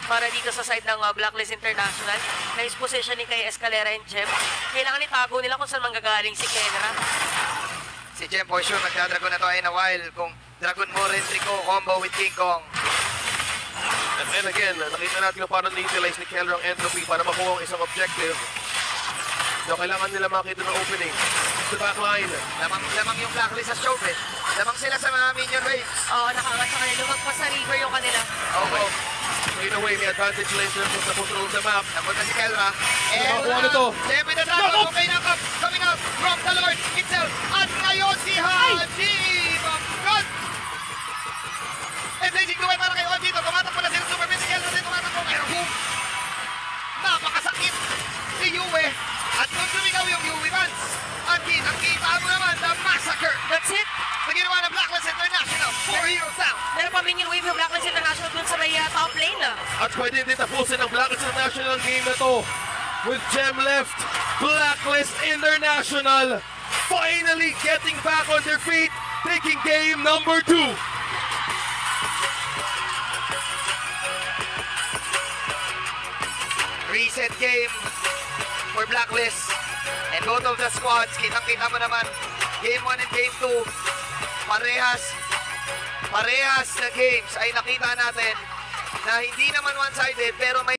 para dito sa side ng Blacklist International. Nice positioning kay Escalera and Jem. Kailangan itago nila kung saan manggagaling si Kenra. Si Jem for sure magdadragon na to in a while kung Dragon Morin Trico combo with King Kong. And again, nakita natin kung paano na-utilize ni Keller ang entropy para makuha ang isang objective. So kailangan nila makita ng opening. Sa backline. Lamang yung Blacklist sa shove eh. Lamang sila sa mga minion waves. Oo, nakangat sa kanila. Lumagpas sa river yung kanila. Oo. In a way, may advantage lang in terms of the control of the map. Napunta si Kelra. Nakuha na to. Jem with the dragon. Okay na coming out from the Lord itself. At ngayon si Haji Bangkot. And blazing duel para kay Haji. Tumatakbo na sila super base. Si Kelra din tumatakbo. Pero boom. Napakasakit si Yue. At kung sumigaw yung Yue Vance. At kita mo naman the massacre. That's it. Sa ginawa ng Blacklist International. 4 heroes down. Meron pa minion wave yung Blacklist International dun sa may top lane na. At pwede din tapusin ang Blacklist International game na to. With Gem left, Blacklist International finally getting back on their feet, taking game number 2. Reset game for Blacklist. And both of the squads, kitang-kita mo naman, game 1 and game 2, parehas na games ay nakita natin na hindi naman one-sided pero may